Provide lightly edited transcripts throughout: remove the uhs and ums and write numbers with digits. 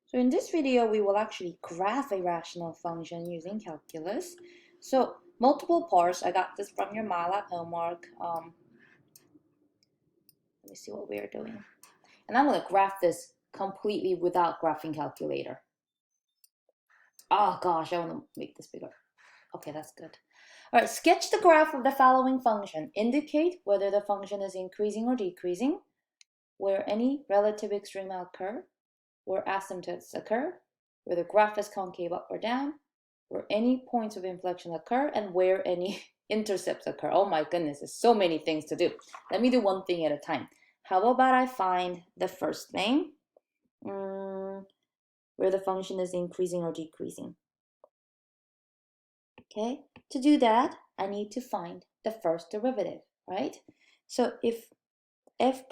So in this video, we will actually graph a rational function using calculus. So multiple parts, I got this from your MyLab homework. Let me see what we are doing. And I'm going to graph this completely without graphing calculator. Oh gosh, I want to make this bigger. Okay, that's good. All right, sketch the graph of the following function. Indicate whether the function is increasing or decreasing, where any relative extrema occur, where asymptotes occur, where the graph is concave up or down, where any points of inflection occur, and where any intercepts occur. Oh my goodness, there's so many things to do. Let me do one thing at a time. How about I find the first thing, where the function is increasing or decreasing. Okay, to do that, I need to find the first derivative, right? So if f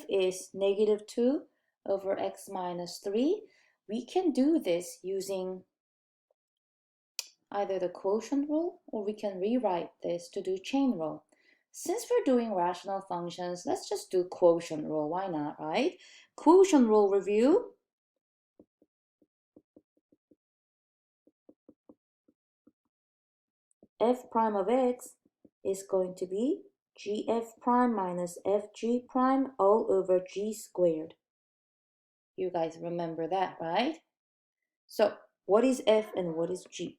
is negative 2 over x minus 3, we can do this using either the quotient rule or we can rewrite this to do chain rule. Since we're doing rational functions, let's just do quotient rule. Why not, right? Quotient rule review. F prime of x is going to be gf prime minus fg prime all over g squared. You guys remember that, right? So what is f and what is g?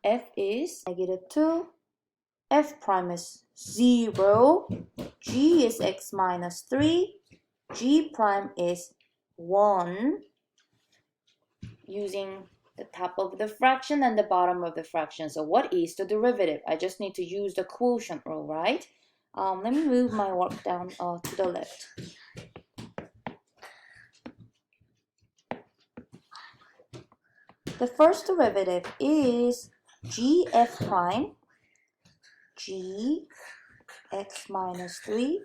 F is negative 2, f prime is 0, g is x minus 3, g prime is 1, using the top of the fraction and the bottom of the fraction. So what is the derivative? I just need to use the quotient rule, right? Let me move my work down to the left. The first derivative is gf prime, g x minus 3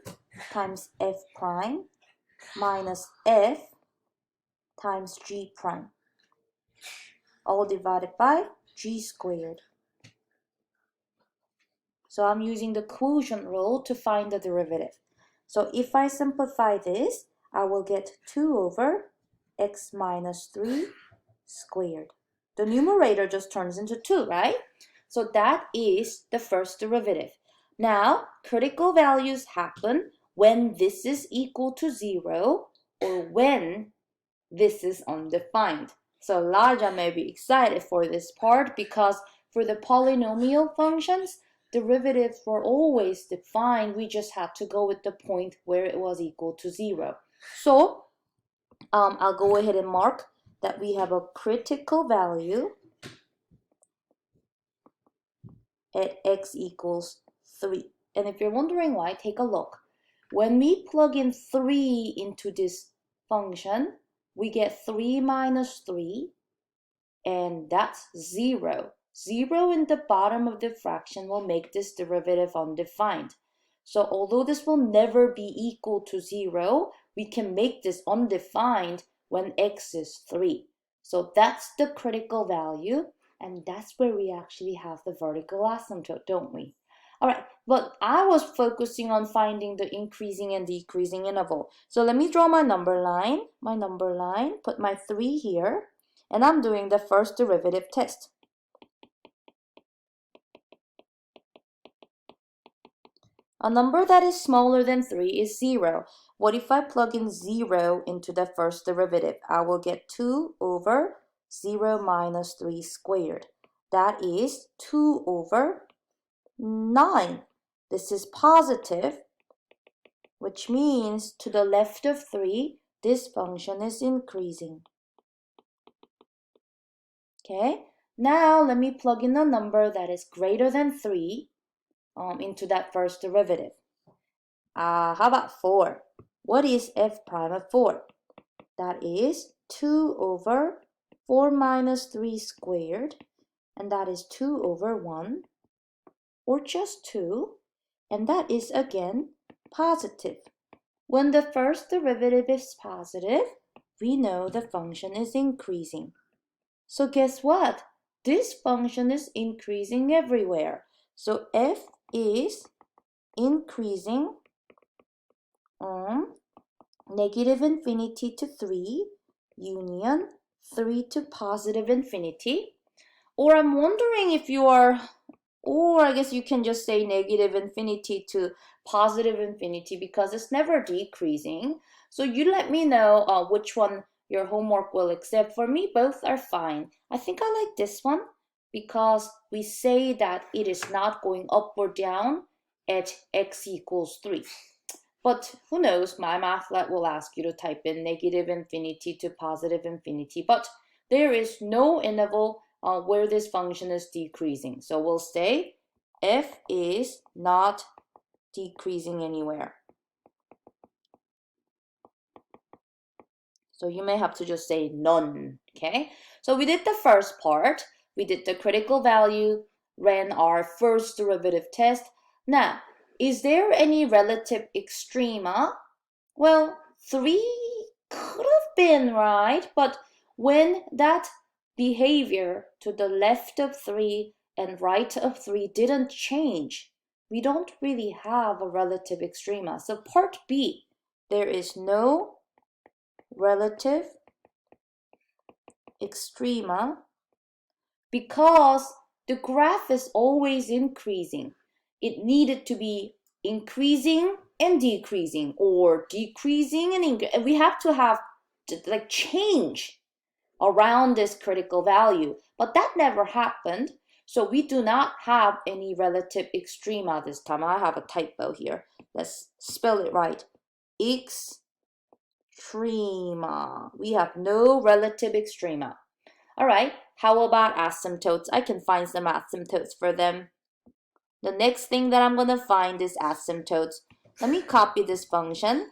times f prime minus f times g prime, all divided by g squared. So I'm using the quotient rule to find the derivative. So if I simplify this, I will get 2 over x minus 3 squared. The numerator just turns into 2, right? So that is the first derivative. Now, critical values happen when this is equal to 0 or when this is undefined. So Elijah may be excited for this part because for the polynomial functions, derivatives were always defined. We just had to go with the point where it was equal to 0. So I'll go ahead and mark that we have a critical value at x equals 3. And if you're wondering why, take a look. When we plug in 3 into this function, we get 3 minus 3, and that's 0. 0 in the bottom of the fraction will make this derivative undefined. So although this will never be equal to 0, we can make this undefined when x is 3. So that's the critical value, and that's where we actually have the vertical asymptote, don't we? All right, but I was focusing on finding the increasing and decreasing interval. So let me draw my number line, put my 3 here, and I'm doing the first derivative test. A number that is smaller than 3 is 0. What if I plug in 0 into the first derivative? I will get 2 over 0 minus 3 squared. That is 2 over 9. This is positive, which means to the left of 3, this function is increasing. Okay, now let me plug in a number that is greater than 3 into that first derivative. How about 4? What is f prime of 4? That is 2 over 4 minus 3 squared, and that is 2 over 1, or just 2, and that is again positive. When the first derivative is positive, we know the function is increasing. So guess what? This function is increasing everywhere. So f is increasing on negative infinity to 3, union 3 to positive infinity. Or I'm wondering if you are, or I guess you can just say negative infinity to positive infinity because it's never decreasing. So you let me know which one your homework will accept. For me, both are fine. I think I like this one because we say that it is not going up or down at x equals 3. But who knows, my math lab will ask you to type in negative infinity to positive infinity. But there is no interval where this function is decreasing. So we'll say f is not decreasing anywhere. So you may have to just say none, okay? So we did the first part. We did the critical value, ran our first derivative test. Now, is there any relative extrema? Well, 3 could have been right, but when that behavior to the left of 3 and right of 3 didn't change, we don't really have a relative extrema. So part B, there is no relative extrema because the graph is always increasing. It needed to be increasing and decreasing, or decreasing and increasing. We have to have like change around this critical value, but that never happened. So we do not have any relative extrema this time. I have a typo here. Let's spell it right. Extrema. We have no relative extrema. All right, how about asymptotes? I can find some asymptotes for them. The next thing that I'm going to find is asymptotes. Let me copy this function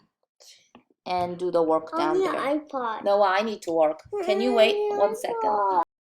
and do the work down there. On the iPod. No, I need to work. Can you wait 1 second?